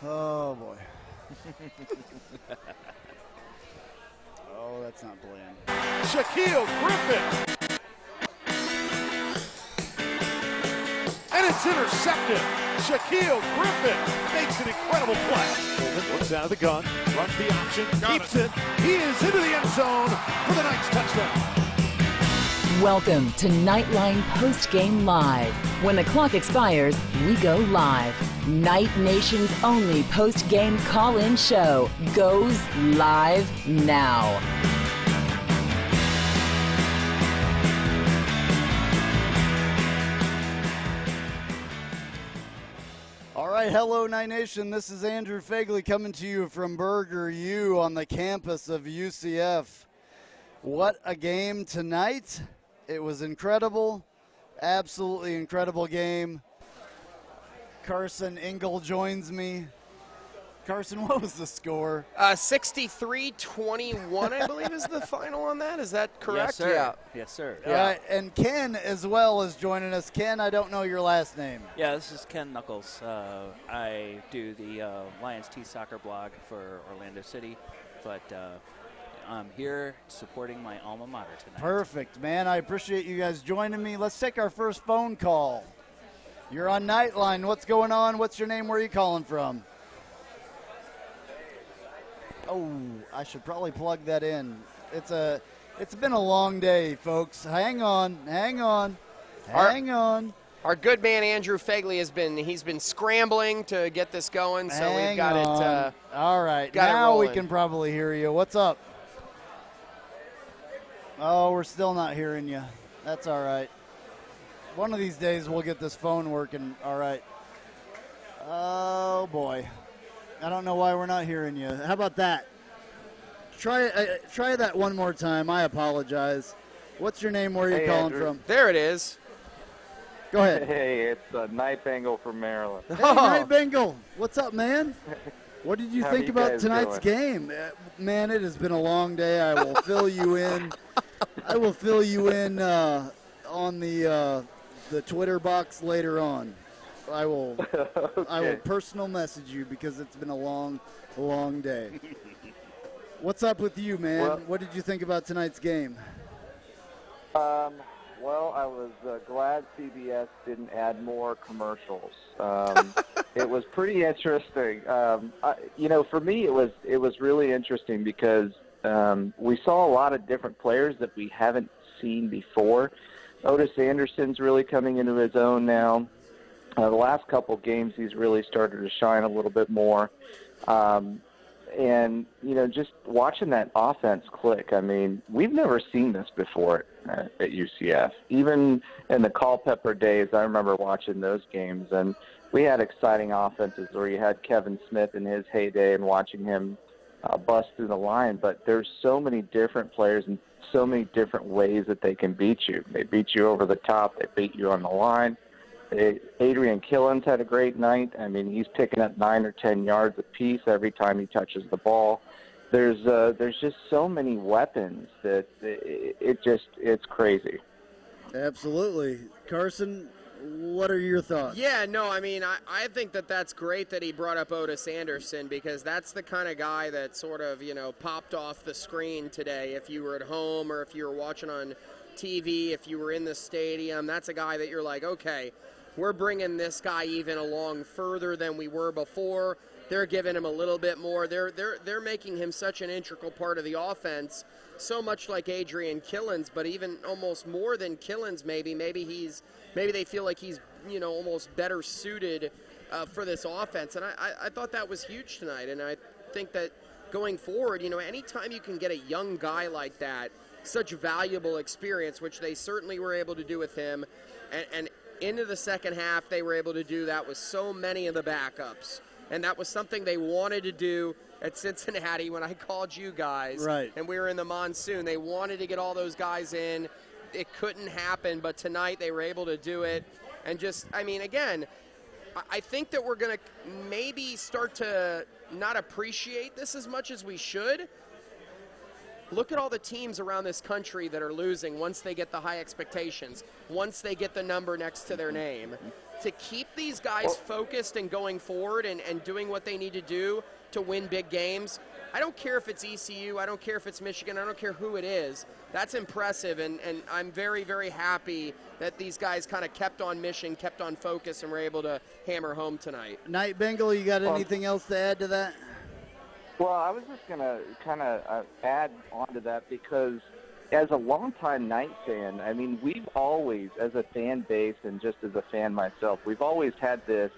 Oh, boy. Oh, that's not bland. Shaquille Griffin. And it's intercepted. Shaquille Griffin makes an incredible play. Golden looks out of the gun, runs the option, keeps it. He is into the end zone for the Knights touchdown. Welcome to Knightline Post-Game Live. When the clock expires, we go live. Knight Nation's only post-game call-in show goes live now. All right, hello, Knight Nation. This is Andrew Phegley coming to you from Burger U on the campus of UCF. What a game tonight. It was incredible, absolutely incredible game. Carson Engel joins me. Carson, what was the score? 63-21, I believe, is the final on that. Is that correct? Yes, sir. Yeah. Yes, sir. Yeah. And Ken as well is joining us. Ken, I don't know your last name. Yeah, this is Ken Knuckles. I do the Lions T Soccer blog for Orlando City, but I'm here supporting my alma mater tonight. Perfect, man. I appreciate you guys joining me. Let's take our first phone call. You're on Knightline. What's going on? What's your name? Where are you calling from? Oh, I should probably plug that in. It's been a long day, folks. Hang on. Our good man Andrew Phegley he's been scrambling to get this going, so we've got it. All right, got now it we rolling. can probably hear you. What's up? Oh, we're still not hearing you. That's all right. One of these days we'll get this phone working. All right. Oh boy. I don't know why we're not hearing you. How about that? Try that one more time. I apologize. What's your name? Where are you calling Andrew. from? There it is. Go ahead. Hey, it's Night Bengal from Maryland. Hey, Night Bengal. What's up, man? What did you How think you about guys tonight's game? Man, it has been a long day. I will fill you in. I will fill you in on the Twitter box later on. I will Okay. I will personal message you because it's been a long day. What's up with you, man? Well- What did you think about tonight's game? Well, I was glad CBS didn't add more commercials. It was pretty interesting. For me, it was really interesting because we saw a lot of different players that we haven't seen before. Otis Anderson's really coming into his own now. The last couple games, he's really started to shine a little bit more. And, just watching that offense click, I mean, we've never seen this before at UCF. Even in the Culpepper days, I remember watching those games, and we had exciting offenses where you had Kevin Smith in his heyday and watching him bust through the line. But there's so many different players and so many different ways that they can beat you. They beat you over the top. They beat you on the line. Adrian Killens had a great night. I mean, he's picking up 9 or 10 yards apiece every time he touches the ball. There's just so many weapons that it's crazy. Absolutely. Carson, what are your thoughts? Yeah, no, I mean, I think that's great that he brought up Otis Anderson because that's the kind of guy that sort of, popped off the screen today. If you were at home or if you were watching on TV, if you were in the stadium, that's a guy that you're like, okay, we're bringing this guy even along further than we were before. They're giving him a little bit more. They're making him such an integral part of the offense, so much like Adrian Killens, but even almost more than Killens. Maybe they feel like he's almost better suited for this offense. And I thought that was huge tonight. And I think that going forward, anytime you can get a young guy like that, such valuable experience, which they certainly were able to do with him, and into the second half, they were able to do that with so many of the backups. And that was something they wanted to do at Cincinnati when I called you guys. Right. And we were in the monsoon. They wanted to get all those guys in. It couldn't happen, but tonight they were able to do it. And again, I think that we're going to maybe start to not appreciate this as much as we should. Look at all the teams around this country that are losing once they get the high expectations, once they get the number next to their name. to keep these guys focused and going forward and doing what they need to do to win big games. I don't care if it's ECU, I don't care if it's Michigan, I don't care who it is. That's impressive, and I'm very, very happy that these guys kind of kept on mission, kept on focus, and were able to hammer home tonight. Knight Bengal, you got anything else to add to that? Well, I was just going to kind of add on to that because as a longtime Knight fan, I mean, we've always, as a fan base and just as a fan myself, we've always had this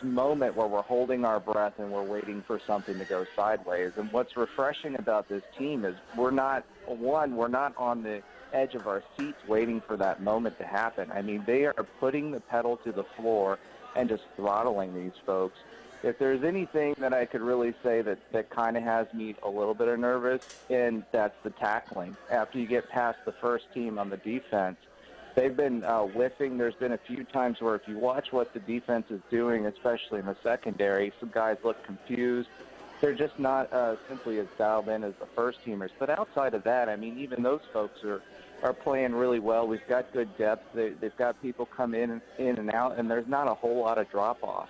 moment where we're holding our breath and we're waiting for something to go sideways. And what's refreshing about this team is we're not on the edge of our seats waiting for that moment to happen. I mean, they are putting the pedal to the floor and just throttling these folks. If there's anything that I could really say that kind of has me a little bit nervous, and that's the tackling. After you get past the first team on the defense, they've been whiffing. There's been a few times where if you watch what the defense is doing, especially in the secondary, some guys look confused. They're just not simply as dialed in as the first teamers. But outside of that, I mean, even those folks are playing really well. We've got good depth. They've got people come in and out, and there's not a whole lot of drop-off.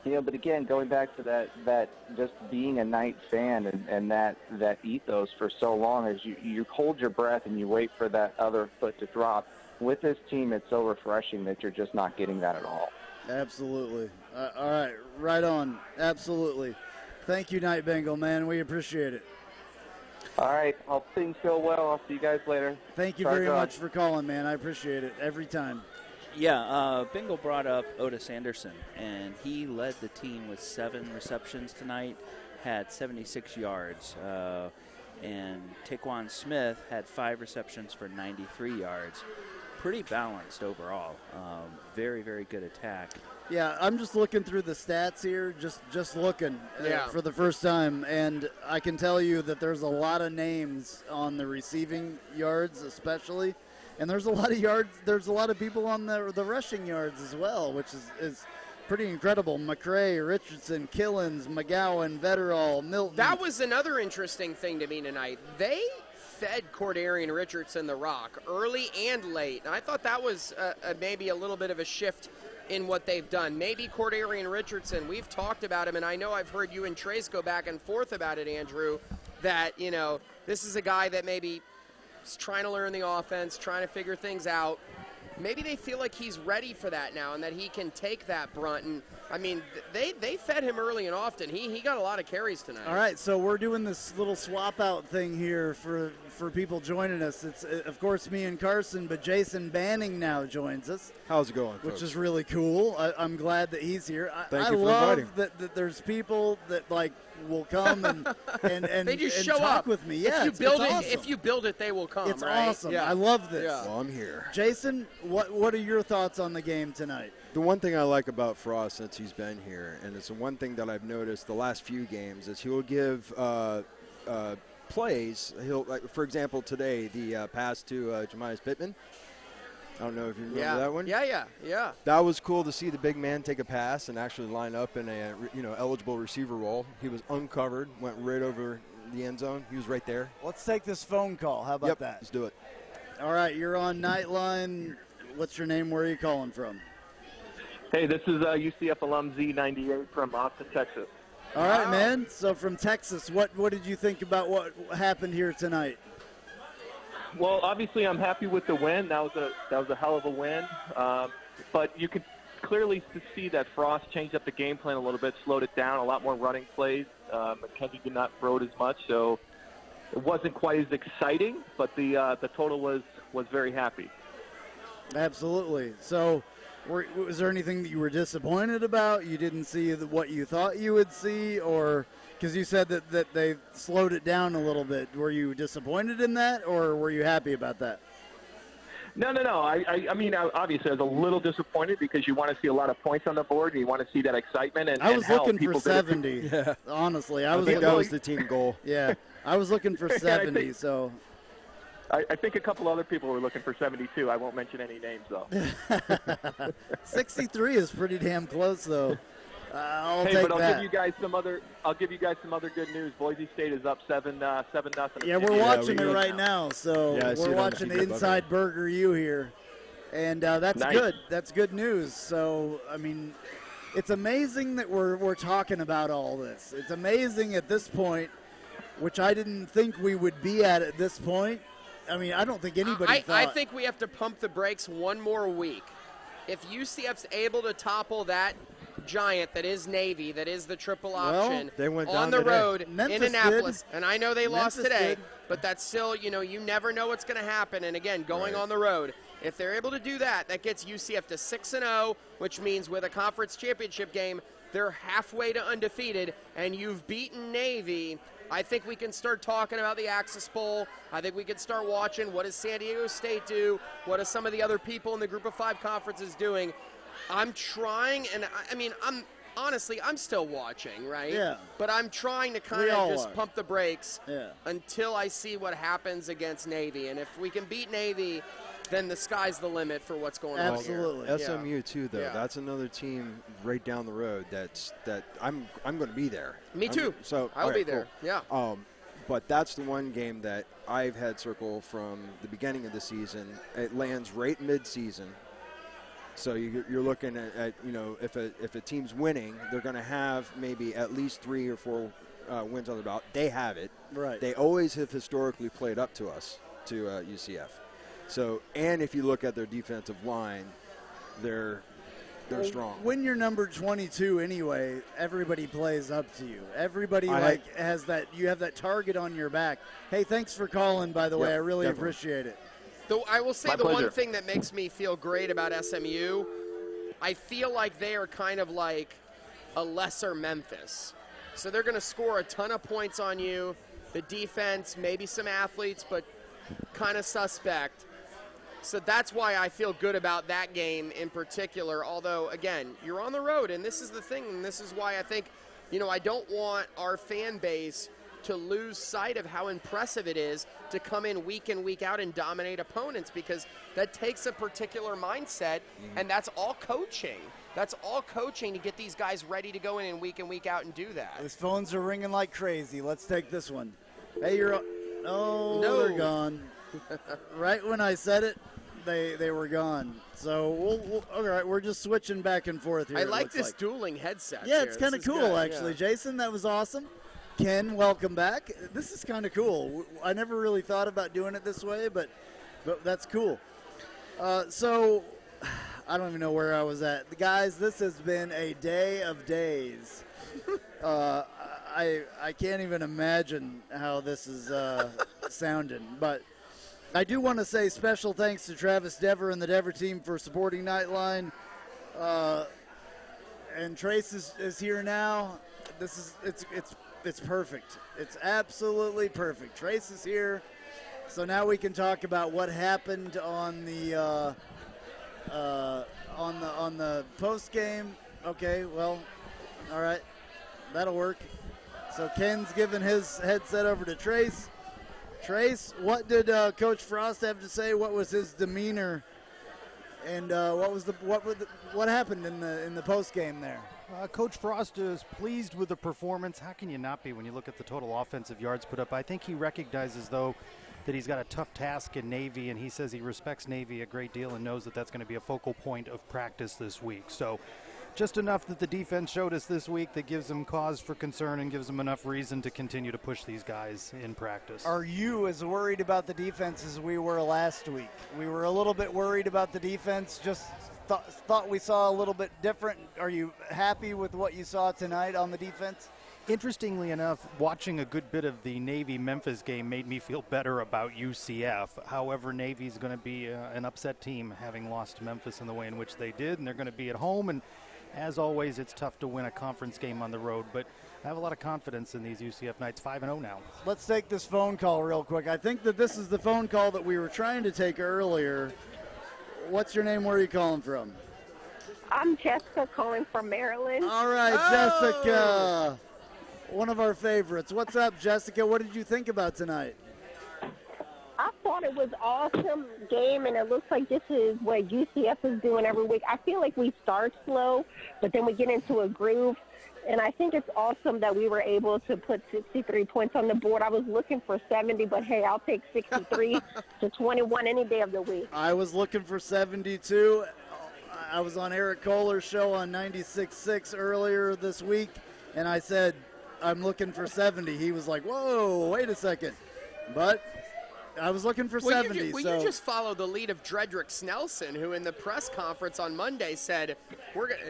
But again, going back to that just being a Knight fan and that ethos for so long is you hold your breath and you wait for that other foot to drop. With this team, it's so refreshing that you're just not getting that at all. Absolutely. All right, right on. Absolutely. Thank you, Knight Bengal, man. We appreciate it. All right. Hope things go well. I'll see you guys later. Thank you very much for calling, man. I appreciate it every time. Yeah, Bingle brought up Otis Anderson, and he led the team with 7 receptions tonight, had 76 yards. And Taquan Smith had 5 receptions for 93 yards. Pretty balanced overall. Very, very good attack. Yeah, I'm just looking through the stats here, just looking for the first time, and I can tell you that there's a lot of names on the receiving yards especially. And there's a lot of yards. There's a lot of people on the rushing yards as well, which is pretty incredible. McCray, Richardson, Killens, McGowan, Vetterall, Milton. That was another interesting thing to me tonight. They fed Cordarian Richardson the rock early and late. And I thought that was maybe a little bit of a shift in what they've done. Maybe Cordarian Richardson, we've talked about him, and I know I've heard you and Trace go back and forth about it, Andrew, that, this is a guy that maybe – trying to learn the offense, trying to figure things out. Maybe they feel like he's ready for that now and that he can take that brunt. And, I mean, they fed him early and often. He got a lot of carries tonight. All right, so we're doing this little swap-out thing here for people joining us. It's, of course, me and Carson, but Jason Banning now joins us. How's it going, Which folks? is really cool. I'm glad that he's here. Thank I you for love inviting. that there's people that, will come and they just show talk up with me. Yeah, if you awesome. If you build it, they will come. It's right? awesome. Yeah. I love this. Yeah. Well, I'm here. Jason, what are your thoughts on the game tonight? The one thing I like about Frost since he's been here, and it's the one thing that I've noticed the last few games, is he'll give plays. He'll, like, for example, today the pass to Jemias Pittman. I don't know if you remember that one. Yeah. That was cool to see the big man take a pass and actually line up in a eligible receiver role. He was uncovered, went right over the end zone. He was right there. Let's take this phone call. How about that? Let's do it. All right, you're on Knightline. What's your name? Where are you calling from? Hey, this is UCF alum Z98 from Austin, Texas. All right, man. So from Texas, what did you think about what happened here tonight? Well, obviously, I'm happy with the win. That was a hell of a win. But you could clearly see that Frost changed up the game plan a little bit, slowed it down, a lot more running plays. McKenzie did not throw it as much, so it wasn't quite as exciting. But the total was very happy. Absolutely. So, was there anything that you were disappointed about? You didn't see what you thought you would see, or because you said that they slowed it down a little bit. Were you disappointed in that, or were you happy about that? No. I mean, obviously, I was a little disappointed because you want to see a lot of points on the board, and you want to see that excitement. And I was looking for 70. Yeah. Honestly, I think that was the team goal. Yeah, I was looking for 70. So. I think a couple other people were looking for 72. I won't mention any names, though. 63 is pretty damn close, though. I'll give you guys some other good news. Boise State is up 7-0. Yeah, we're watching it right now. So we're watching Inside Burger U here. And that's Nice. good. That's good news. So, I mean, it's amazing that we're talking about all this. It's amazing at this point, which I didn't think we would be at this point. I mean, I don't think anybody thought. I think we have to pump the brakes one more week. If UCF's able to topple that giant that is Navy, that is the triple option, they went on down the today. road Memphis in Annapolis, did. and I know they lost Memphis today, did. but that's still, you never know what's going to happen. And again, going Right. on the road, if they're able to do that, that gets UCF to 6-0, which means with a conference championship game, they're halfway to undefeated, and you've beaten Navy. I think we can start talking about the Axis Bowl. I think we can start watching what does San Diego State do, what are some of the other people in the Group of 5 conferences doing. I'm trying, and I mean, I'm still watching, right? Yeah. But I'm trying to kind We all of just are. pump the brakes Yeah. until I see what happens against Navy. And if we can beat Navy, then the sky's the limit for what's going on here. Absolutely. Yeah. SMU too, though. Yeah. That's another team right down the road. That I'm going to be there. Me too. I'll okay, be there. cool. Yeah. But that's the one game that I've had circle from the beginning of the season. It lands right mid-season. So you're looking at if a team's winning, they're going to have maybe at least 3 or 4 wins on the belt. They have it. Right. They always have historically played up to us, to UCF. So, and if you look at their defensive line, they're strong. When you're number 22 anyway, everybody plays up to you. Everybody has that. You have that target on your back. Hey, thanks for calling, by the way. I really definitely. appreciate it. Though I will say My the pleasure. one thing that makes me feel great about SMU, I feel like they are kind of like a lesser Memphis. So they're going to score a ton of points on you. The defense, maybe some athletes, but kind of suspect. So that's why I feel good about that game in particular. Although, again, you're on the road, and this is the thing, and this is why I think, I don't want our fan base to lose sight of how impressive it is to come in week out and dominate opponents, because that takes a particular mindset, and that's all coaching. That's all coaching to get these guys ready to go in week out and do that. Those phones are ringing like crazy. Let's take this one. Hey, no, they're gone. Right when I said it, they were gone. So we'll all right. We're just switching back and forth here. I it like looks this dueling headset. Yeah, it's kind of cool actually. Jason, that was awesome. Ken, welcome back. This is kind of cool. I never really thought about doing it this way, but that's cool. So I don't even know where I was at. Guys, this has been a day of days. I can't even imagine how this is sounding, but I do want to say special thanks to Travis Dever and the Dever team for supporting Knightline. And Trace is here now. It's perfect. It's absolutely perfect. Trace is here, so now we can talk about what happened on the post game. Okay, well, all right, that'll work. So Ken's giving his headset over to Trace. Trace, what did Coach Frost have to say? What was his demeanor, and what happened in the post game there? Coach Frost is pleased with the performance. How can you not be when you look at the total offensive yards put up? I think he recognizes, though, that he's got a tough task in Navy, and he says he respects Navy a great deal and knows that that's going to be a focal point of practice this week. So just enough that the defense showed us this week that gives him cause for concern and gives him enough reason to continue to push these guys in practice. Are you as worried about the defense as we were last week? We were a little bit worried about the defense, just thought we saw a little bit different. Are you happy with what you saw tonight on the defense? Interestingly enough, watching a good bit of the Navy-Memphis game made me feel better about UCF. However, Navy's going to be an upset team, having lost to Memphis in the way in which they did, and they're going to be at home. And as always, it's tough to win a conference game on the road, but I have a lot of confidence in these UCF Knights, 5-0 now. Let's take this phone call real quick. I think that this is the phone call that we were trying to take earlier. What's your name? Where are you calling from? I'm Jessica calling from Maryland. All right, Jessica. One of our favorites. What's up, Jessica? What did you think about tonight? I thought thought it was awesome game, and it looks like this is what UCF is doing every week. I feel like we start slow, but then we get into a groove. And I think it's awesome that we were able to put 63 points on the board. I was looking for 70, but hey, I'll take 63 to 21 any day of the week. I was looking for 72. I was on Eric Kohler's show on 96.6 earlier this week, and I said, I'm looking for 70. He was like, whoa, wait a second. But I was looking for 70. You just follow the lead of Dredrick Snelson, who in the press conference on Monday said,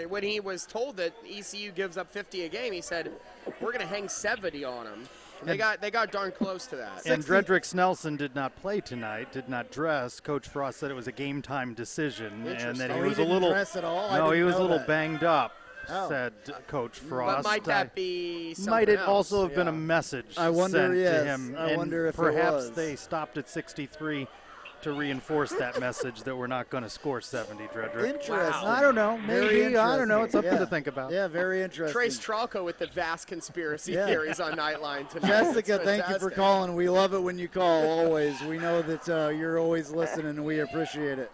when he was told that ECU gives up 50 a game, he said, we're going to hang 70 on them. They got darn close to that. And Dredrick Snelson did not play tonight, did not dress. Coach Frost said it was a game-time decision, and that he was a little dress at all? No, he was a little that. banged up. Oh. Said Coach Frost. But might that be something Might it else? also have been a message I wonder, sent yes. to him? I wonder if it perhaps was. they stopped at 63 to reinforce that message that we're not going to score 70, Dredrick. Interesting. I don't know. Maybe. I don't know. It's something Yeah. to think about. Yeah, very interesting. Trace Trylko with the vast conspiracy Yeah. theories on Nightline tonight. Jessica, It's thank you for fantastic. calling. We love it when you call, always. We know that you're always listening, and we appreciate it.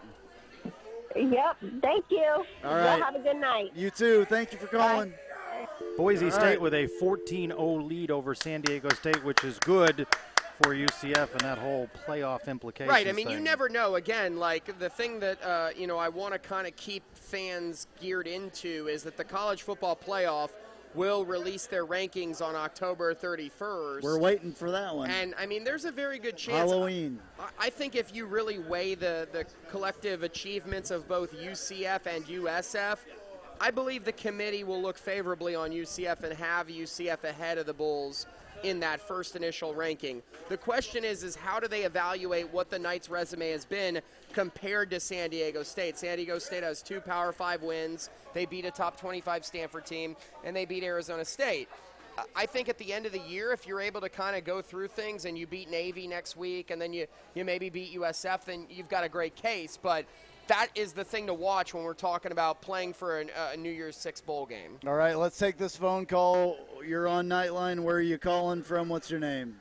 Yep, thank you. All right. Y'all have a good night. You too. Thank you for calling. Boise All State right. with a 14-0 lead over San Diego State, which is good for UCF and that whole playoff implication. Right. I mean, you never know. Again, like the thing that I want to kind of keep fans geared into is that the college football playoff will release their rankings on October 31st. We're waiting for that one. And, I mean, there's a very good chance. Halloween. I think if you really weigh the collective achievements of both UCF and USF, I believe the committee will look favorably on UCF and have UCF ahead of the Bulls in that first initial ranking. The question is how do they evaluate what the Knights' resume has been compared to San Diego State? San Diego State has 2 Power 5 wins. They beat a top 25 Stanford team, and they beat Arizona State. I think at the end of the year, if you're able to kind of go through things and you beat Navy next week and then you maybe beat USF, then you've got a great case. But that is the thing to watch when we're talking about playing for a New Year's Six bowl game. All right, let's take this phone call. You're on Nightline. Where are you calling from? What's your name?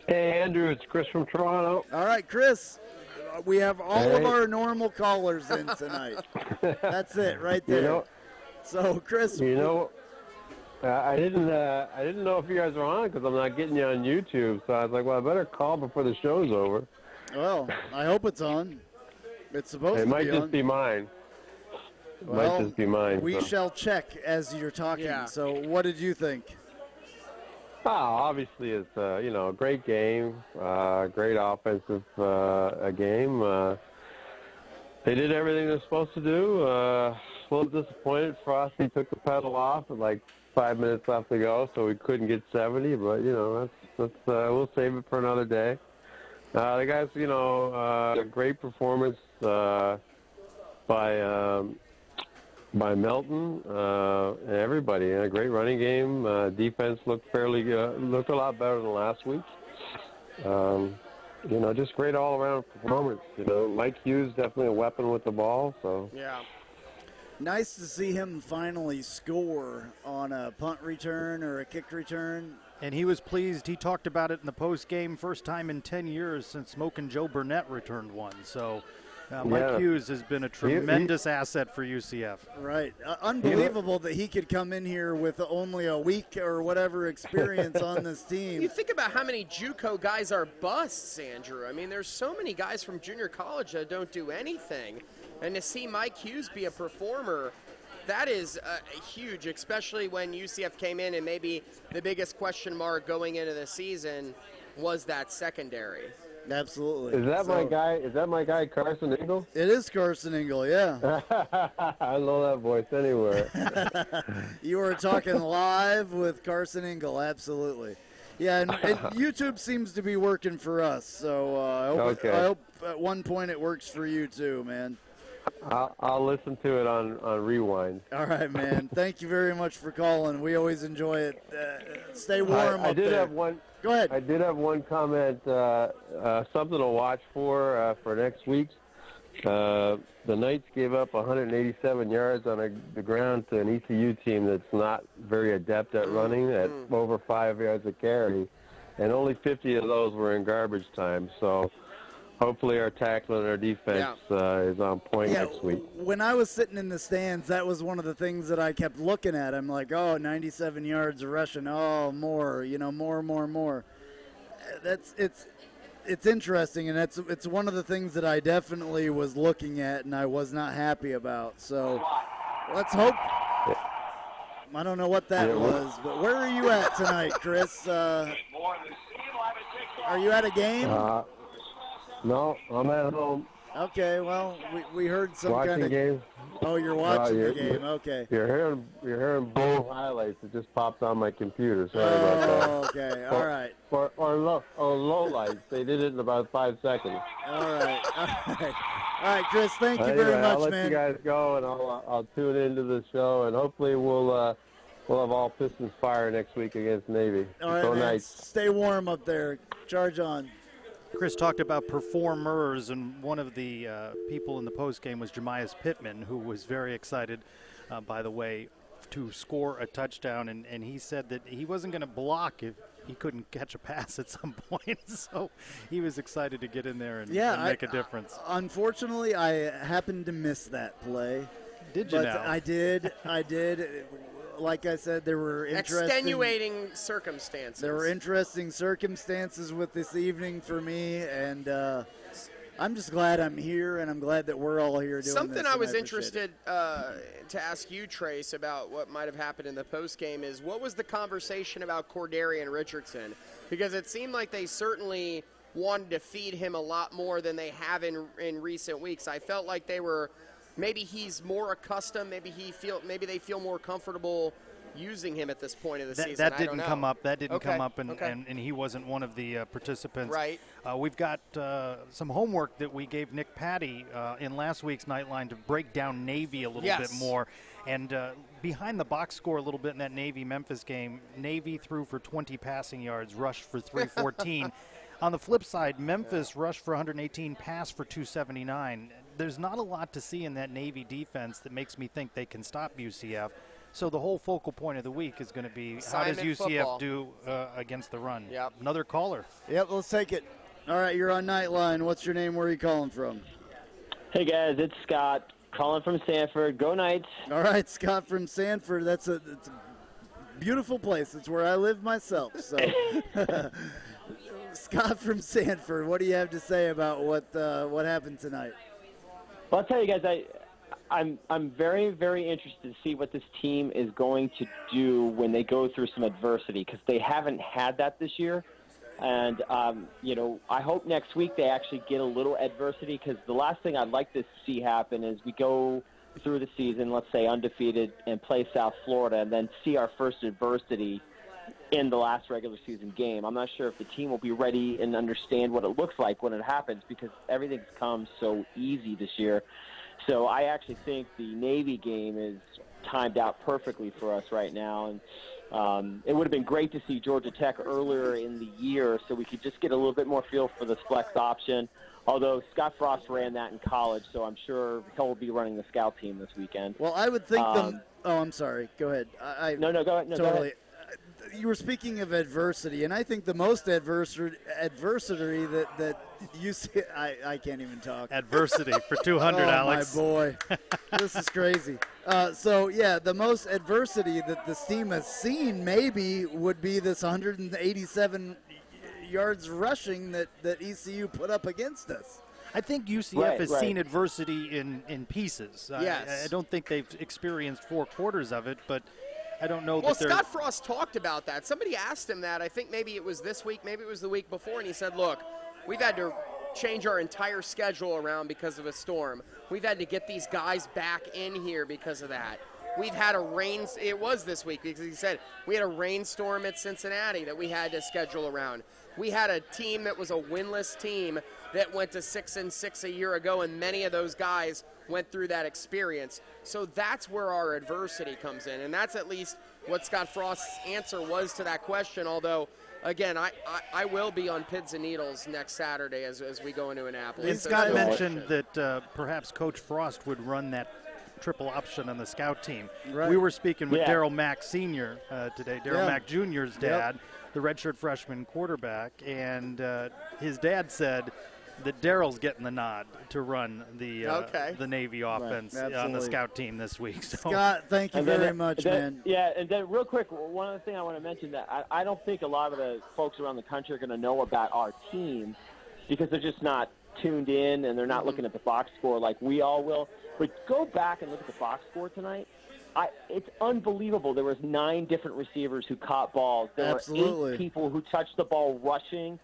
Hey, Andrew, it's Chris from Toronto. All right, Chris. We have all of our normal callers in tonight. That's it right there. So, Chris. I didn't know if you guys were on because I'm not getting you on YouTube. So I was like, well, I better call before the show's over. Well, I hope it's on. It's supposed to be on. It might just be mine. Well, might just be mine. We so. shall check as you're talking. Yeah. So, what did you think? Oh, obviously, it's a great game, great offensive game. They did everything they're supposed to do. A little disappointed. Frosty took the pedal off with like 5 minutes left to go, so we couldn't get 70. But that's we'll save it for another day. The guys, a great performance by Melton and everybody. And a great running game. Defense looked looked a lot better than last week. Just great all-around performance. Mike Hughes definitely a weapon with the ball. So yeah. Nice to see him finally score on a punt return or a kick return. And he was pleased. He talked about it in the post game, first time in 10 years since Smokin' Joe Burnett returned one. So Mike Hughes has been a tremendous asset for UCF. Right. Unbelievable that he could come in here with only a week or whatever experience on this team. You think about how many JUCO guys are busts, Andrew. I mean, there's so many guys from junior college that don't do anything. And to see Mike Hughes be a performer, that is huge, especially when UCF came in and maybe the biggest question mark going into the season was that secondary. Absolutely. Is that my guy? Is that my guy Carson Ingle? It is Carson Ingle, yeah. I know that voice anywhere. You are talking live with Carson Ingle, absolutely. Yeah, and YouTube seems to be working for us, so I hope at one point it works for you too, man. I'll listen to it on Rewind. All right, man. Thank you very much for calling. We always enjoy it. Stay warm I up did there. have one. Go ahead. I did have one comment. Something to watch for next week. The Knights gave up 187 yards on the ground to an ECU team that's not very adept at running, at over 5 yards a carry, and only 50 of those were in garbage time. So hopefully our tackle and our defense is on point next week. When I was sitting in the stands, that was one of the things that I kept looking at. I'm like, oh, 97 yards rushing. Oh, more, more. It's interesting, and it's one of the things that I definitely was looking at and I was not happy about. So let's hope. I don't know what that was, but where are you at tonight, Chris? Are you at a game? No, I'm at home. Okay, well, we heard some watching kind of game. Oh, you're watching the game. Okay. You're hearing bull highlights. It just popped on my computer. Sorry about that. Okay. All right. Or low lights. They did it in about 5 seconds. All right. All right, Chris. Thank you very much, I'll let man. you guys go, and I'll tune into the show, and hopefully we'll have all Pistons fire next week against Navy. All right, man. Stay warm up there. Charge on. Chris talked about performers, and one of the people in the postgame was Jemias Pittman, who was very excited, by the way, to score a touchdown. And he said that he wasn't going to block if he couldn't catch a pass at some point. So he was excited to get in there and make a difference. Unfortunately, I happened to miss that play. Did you now? I did. Like I said, there were extenuating circumstances. There were interesting circumstances with this evening for me, and I'm just glad I'm here, and I'm glad that we're all here doing Something this. I was interested to ask you, Trace, about what might have happened in the postgame is what was the conversation about Cordarian Richardson? Because it seemed like they certainly wanted to feed him a lot more than they have in recent weeks. I felt like they were. Maybe he's more accustomed. Maybe they feel more comfortable using him at this point of the season. That didn't come up. That didn't come up, and he wasn't one of the participants. Right. We've got some homework that we gave Nick Patty in last week's Knightline to break down Navy a little bit more. And behind the box score a little bit in that Navy-Memphis game, Navy threw for 20 passing yards, rushed for 314. On the flip side, Memphis rushed for 118, passed for 279. There's not a lot to see in that Navy defense that makes me think they can stop UCF. So the whole focal point of the week is going to be how does UCF do against the run? Yep. Another caller. Yep, let's take it. All right, you're on Knightline. What's your name? Where are you calling from? Hey, guys, it's Scott calling from Sanford. Go Knights. All right, Scott from Sanford. It's a beautiful place. It's where I live myself. So, Scott from Sanford, what do you have to say about what happened tonight? Well, I'll tell you guys, I'm very, very interested to see what this team is going to do when they go through some adversity, because they haven't had that this year. And, I hope next week they actually get a little adversity, because the last thing I'd like to see happen is we go through the season, let's say undefeated, and play South Florida, and then see our first adversity in the last regular season game. I'm not sure if the team will be ready and understand what it looks like when it happens, because everything's come so easy this year. So I actually think the Navy game is timed out perfectly for us right now. And it would have been great to see Georgia Tech earlier in the year so we could just get a little bit more feel for this flex option. Although Scott Frost ran that in college, so I'm sure he'll be running the scout team this weekend. Well, I would think oh, I'm sorry. Go ahead. No, go ahead. No, totally. Go ahead. You were speaking of adversity, and I think the most adversity that you see, I can't even talk. Adversity for 200, Alex. Oh, my boy. This is crazy. The most adversity that this team has seen maybe would be this 187 yards rushing that ECU put up against us. I think UCF has seen adversity in pieces. Yes. I don't think they've experienced 4 quarters of it, but I don't know that Scott Frost talked about that. Somebody asked him that. I think maybe it was this week, maybe it was the week before, and he said, look, we've had to change our entire schedule around because of a storm. We've had to get these guys back in here because of that. We've had it was this week, because he said we had a rainstorm at Cincinnati that we had to schedule around. We had a team that was a winless team that went to 6-6 a year ago, and many of those guys went through that experience. So that's where our adversity comes in, and that's at least what Scott Frost's answer was to that question, although, again, I will be on Pins and Needles next Saturday as we go into Annapolis. And Scott mentioned that perhaps Coach Frost would run that triple option on the scout team. Right. We were speaking with Daryl Mack Sr. Today, Daryl Mack Jr.'s dad, the redshirt freshman quarterback, and his dad said that Daryl's getting the nod to run the Navy offense on the scout team this week. So. Scott, thank you very much, man. Yeah, and then real quick, one other thing I want to mention that I don't think a lot of the folks around the country are going to know about our team because they're just not tuned in and they're not looking at the box score like we all will. But go back and look at the box score tonight. It's unbelievable. There was 9 different receivers who caught balls. There were 8 people who touched the ball rushing.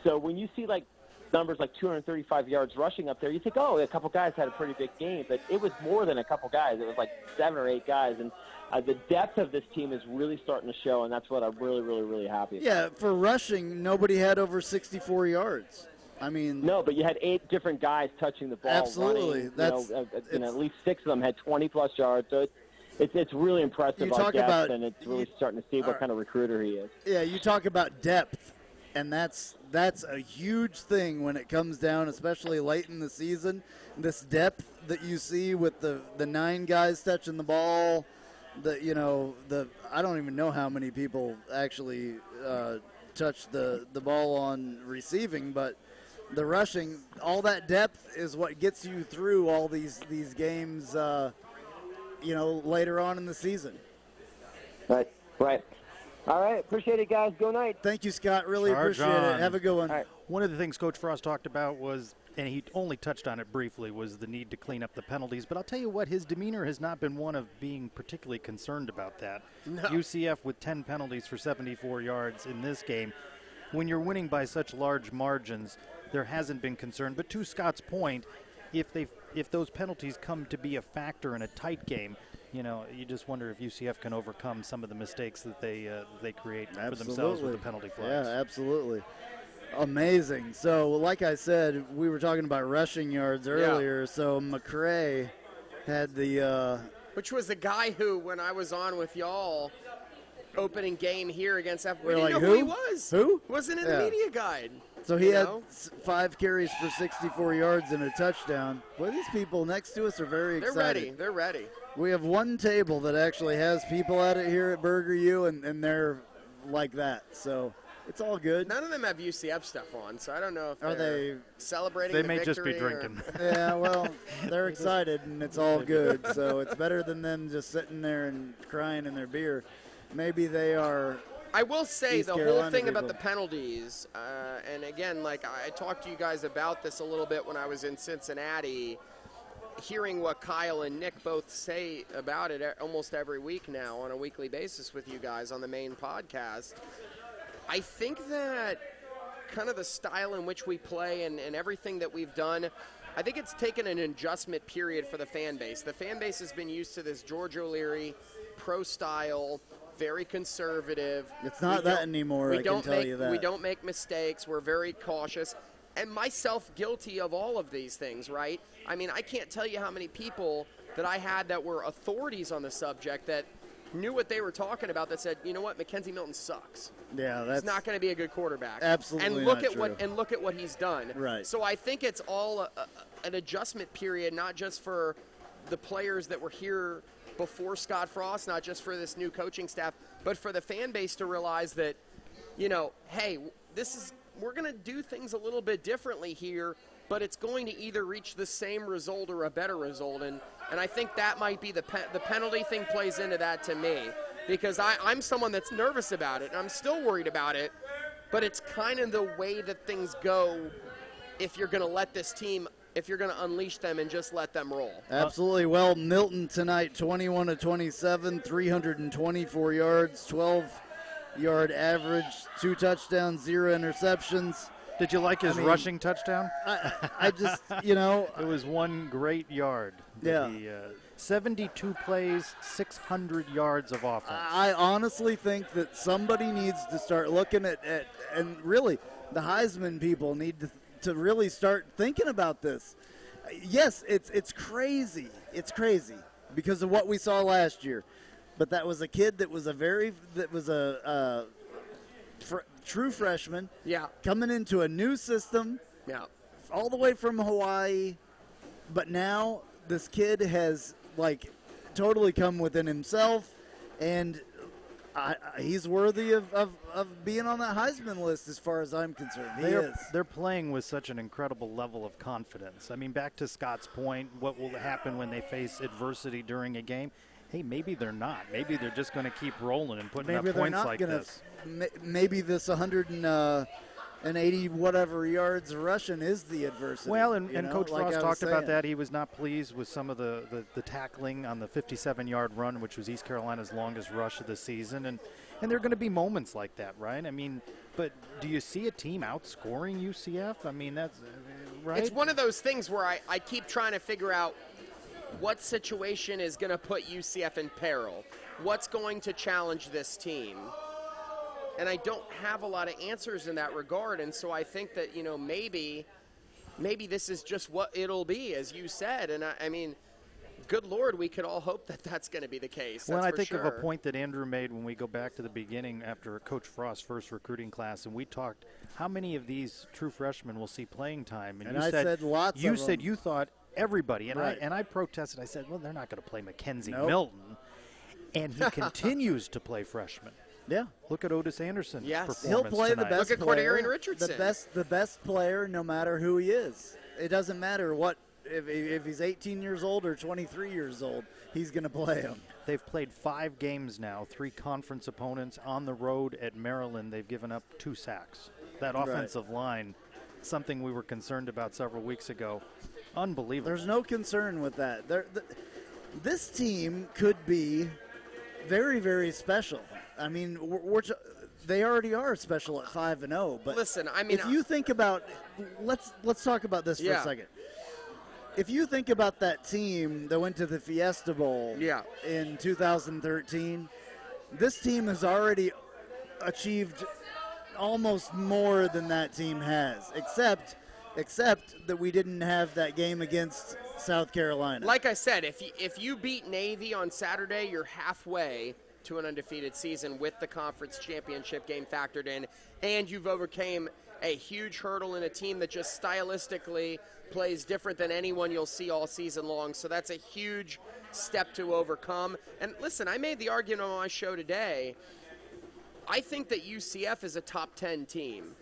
So when you see like numbers like 235 yards rushing up there, you think, oh, a couple guys had a pretty big game. But it was more than a couple guys. It was like 7 or 8 guys. And the depth of this team is really starting to show, and that's what I'm really, really, really happy about. Yeah, for rushing, nobody had over 64 yards. I mean, no, but you had 8 different guys touching the ball. Absolutely. Running, at least 6 of them had 20-plus yards. So it's really impressive on depth, and it's really starting to see what kind of recruiter he is. Yeah, you talk about depth, and that's a huge thing when it comes down, especially late in the season. This depth that you see with the 9 guys touching the ball, I don't even know how many people actually touch the ball on receiving, but the rushing, all that depth is what gets you through all these games, later on in the season. Right. All right, appreciate it, guys. Go Knights. Thank you, Scott. Really appreciate it. Have a good one. Right. One of the things Coach Frost talked about was, and he only touched on it briefly, was the need to clean up the penalties. But I'll tell you what, his demeanor has not been one of being particularly concerned about that. No. UCF with 10 penalties for 74 yards in this game. When you're winning by such large margins, there hasn't been concern. But to Scott's point, if those penalties come to be a factor in a tight game, you just wonder if UCF can overcome some of the mistakes that they create for themselves with the penalty flags. Yeah, absolutely. Amazing. So, like I said, we were talking about rushing yards earlier. Yeah. So, McCray had the which was the guy who, when I was on with y'all, opening game here against F. We didn't know who he was. Who? Wasn't in the media guide. So he had 5 carries for 64 yards and a touchdown. Well, these people next to us are very excited. They're ready. We have one table that actually has people at it here at Burger U, and they're like that. So it's all good. None of them have UCF stuff on, so I don't know if they celebrating the victory. They may just be drinking. Yeah, well, they're excited, and it's all good. So it's better than them just sitting there and crying in their beer. Maybe they are. I will say East the Carolina whole thing people. about the penalties, and again, like I talked to you guys about this a little bit when I was in Cincinnati, hearing what Kyle and Nick both say about it almost every week now on a weekly basis with you guys on the main podcast. I think that kind of the style in which we play and everything that we've done, I think it's taken an adjustment period for the fan base. The fan base has been used to this George O'Leary pro style, very conservative. It's not that anymore, I can tell you that. We don't make mistakes. We're very cautious. And myself guilty of all of these things, right? I mean, I can't tell you how many people that I had that were authorities on the subject that knew what they were talking about that said, you know what, Mackenzie Milton sucks. Yeah, that's he's not going to be a good quarterback. Absolutely and look not at true. look at what he's done. Right. So I think it's all an adjustment period, not just for the players that were here before Scott Frost, not just for this new coaching staff, but for the fan base to realize that, hey, we're going to do things a little bit differently here, but it's going to either reach the same result or a better result. And I think that might be the penalty thing plays into that to me, because I'm someone that's nervous about it, and I'm still worried about it, but it's kind of the way that things go if you're going to let this team, if you're going to unleash them and just let them roll. Absolutely. Well, Milton tonight, 21 of 27, 324 yards, 12-yard average, 2 touchdowns, 0 interceptions. Did you like his rushing touchdown? I just, It was 1 great yard. Yeah. 72 plays, 600 yards of offense. I honestly think that somebody needs to start looking at and really, the Heisman people need to really start thinking about this. Yes, it's crazy. It's crazy because of what we saw last year. But that was a kid that was a true freshman. Yeah. Coming into a new system. Yeah. All the way from Hawaii. But now this kid has totally come within himself, and he's worthy of being on that Heisman list as far as I'm concerned. They're playing with such an incredible level of confidence. I mean, back to Scott's point, what will happen when they face adversity during a game? Hey, maybe they're not. Maybe they're just going to keep rolling and putting up points like this. Maybe this 180 whatever yards rushing is the adversity. Well, and Coach Frost talked about that. He was not pleased with some of the tackling on the 57-yard run, which was East Carolina's longest rush of the season. And there are going to be moments like that, right? I mean, but do you see a team outscoring UCF? I mean, that's right. It's one of those things where I keep trying to figure out what situation is going to put UCF in peril. What's going to challenge this team? And I don't have a lot of answers in that regard, and so I think that, maybe this is just what it'll be, as you said. And I mean, good Lord, we could all hope that that's going to be the case. Well, I think of a point that Andrew made when we go back to the beginning after Coach Frost's first recruiting class, and we talked how many of these true freshmen will see playing time. And you said lots. You said you thought everybody, and right. I protested. I said, well, they're not going to play Mackenzie Milton, and he continues to play freshmen. Yeah, look at Otis Anderson's performance he'll play tonight. the best. Look at Cordarian Richardson. The best player, no matter who he is. It doesn't matter if he's 18 years old or 23 years old. He's going to play him. They've played 5 games now, 3 conference opponents on the road at Maryland. They've given up 2 sacks. That offensive line, something we were concerned about several weeks ago. Unbelievable. There's no concern with that. This team could be very, very special. I mean, they already are special at 5-0. But listen, I mean, if you think about, let's talk about this for a second. If you think about that team that went to the Fiesta Bowl in 2013, this team has already achieved almost more than that team has, except that we didn't have that game against South Carolina. Like I said, if you beat Navy on Saturday, you're halfway to an undefeated season with the conference championship game factored in, and you've overcame a huge hurdle in a team that just stylistically plays different than anyone you'll see all season long. So that's a huge step to overcome. And listen, I made the argument on my show today. I think that UCF is a top 10 team.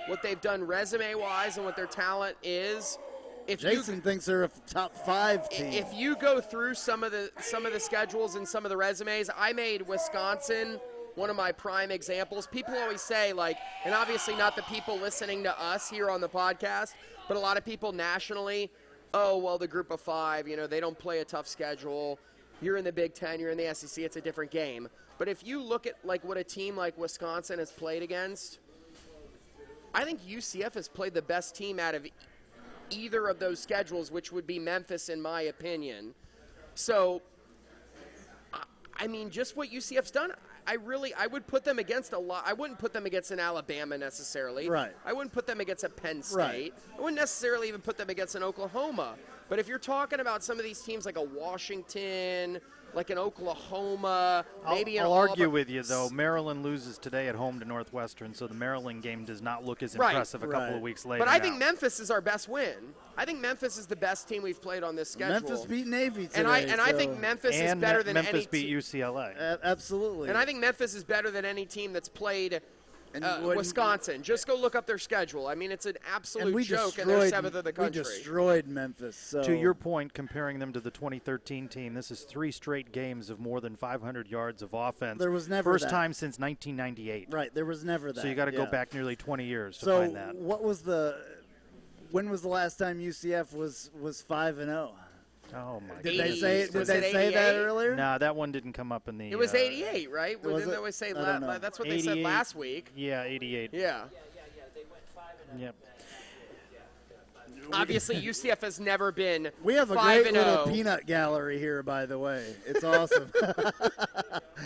What they've done resume-wise and what their talent is. Jason thinks they're a top 5 team. If you go through some of the schedules and some of the resumes, I made Wisconsin one of my prime examples. People always say, and obviously not the people listening to us here on the podcast, but a lot of people nationally, the group of 5, they don't play a tough schedule. You're in the Big Ten, you're in the SEC, it's a different game. But if you look at what a team like Wisconsin has played against, I think UCF has played the best team out of either of those schedules, which would be Memphis in my opinion. So, I mean, just what UCF's done, I would put them against a lot. I wouldn't put them against an Alabama necessarily. Right. I wouldn't put them against a Penn State. Right. I wouldn't necessarily even put them against an Oklahoma. But if you're talking about some of these teams like a Washington, like an Oklahoma, maybe I'll argue with you, though. Maryland loses today at home to Northwestern, so the Maryland game does not look as impressive a couple of weeks later. But I think Memphis is our best win. I think Memphis is the best team we've played on this schedule. Memphis beat Navy today. I think Memphis is better than Memphis any beat UCLA. Absolutely. And I think Memphis is better than any team that's played Wisconsin. Just go look up their schedule. I mean, it's an absolute joke, and they're 7th of the country. We destroyed Memphis. So. To your point, comparing them to the 2013 team, this is 3 straight games of more than 500 yards of offense. There was never First time since 1998. Right, there was never that. So you got to go back nearly 20 years to so find that. When was the last time UCF was 5-0? Oh my! Did they say that earlier? No, that one didn't come up in the. It was 88, right? Was Didn't it? they always say that's what 88, they said last week? Yeah, 88. Yeah. They went 5-0. Yep. Obviously, UCF has never been. We have a 5-0. great little peanut gallery here, by the way. It's awesome.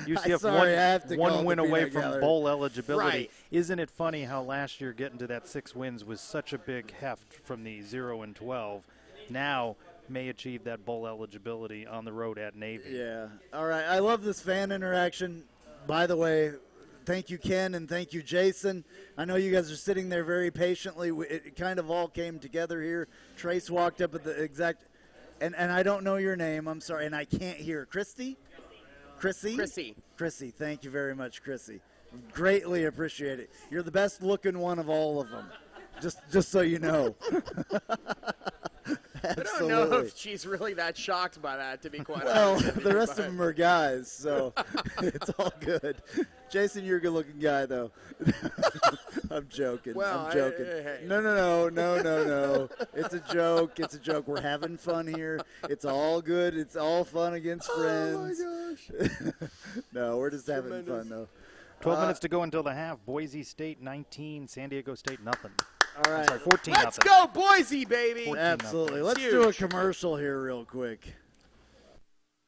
UCF one win away from gallery. bowl eligibility. Right. Isn't it funny how last year getting to that 6 wins was such a big heft from the 0-12? Now may achieve that bowl eligibility on the road at Navy. Yeah. All right. I love this fan interaction. By the way, thank you, Ken, and thank you, Jason. I know you guys are sitting there very patiently. It kind of all came together here. Trace walked up at the exact – and I don't know your name. I'm sorry, and I can't hear. Christy? Chrissy, thank you very much, Chrissy. Greatly appreciate it. You're the best looking one of all of them. Just so you know. I don't know if she's really that shocked by that, to be quite honest. Well, the rest of them are guys, so it's all good. Jason, you're a good-looking guy, though. I'm joking. Well, I'm joking. hey. No. It's a joke. It's a joke. We're having fun here. It's all good. It's all fun against friends. Oh, my gosh. No, we're just having fun, though. 12 minutes to go until the half. Boise State 19, San Diego State nothing. All right. I'm sorry, 14 Let's nothing. go, Boise, baby! Absolutely. Let's do a commercial here real quick.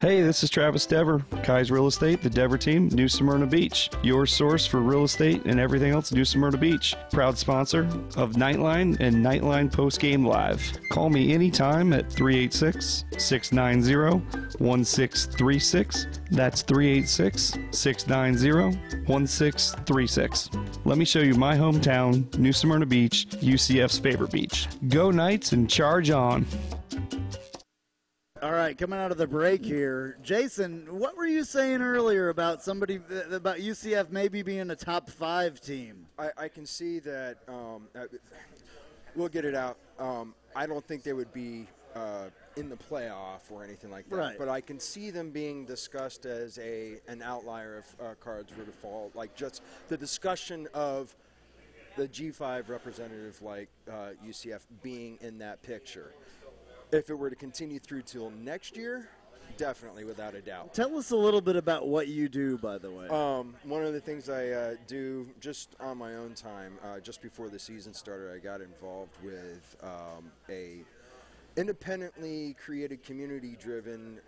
Hey, this is Travis Dever, Kai's Real Estate, the Dever team, New Smyrna Beach. Your source for real estate and everything else, New Smyrna Beach. Proud sponsor of Knightline and Knightline Postgame Live. Call me anytime at 386-690-1636. That's 386-690-1636. Let me show you my hometown, New Smyrna Beach, UCF's favorite beach. Go Knights and charge on. All right, coming out of the break here, Jason, what were you saying earlier about about UCF maybe being a top 5 team? I can see that we'll get it out. I don't think they would be in the playoff or anything like that. Right. But I can see them being discussed as an outlier if cards were to fall. Like just the discussion of the G5 representative like UCF being in that picture. If it were to continue through till next year, definitely, without a doubt. Tell us a little bit about what you do, by the way. One of the things I do just on my own time, just before the season started, I got involved with a independently created, community-driven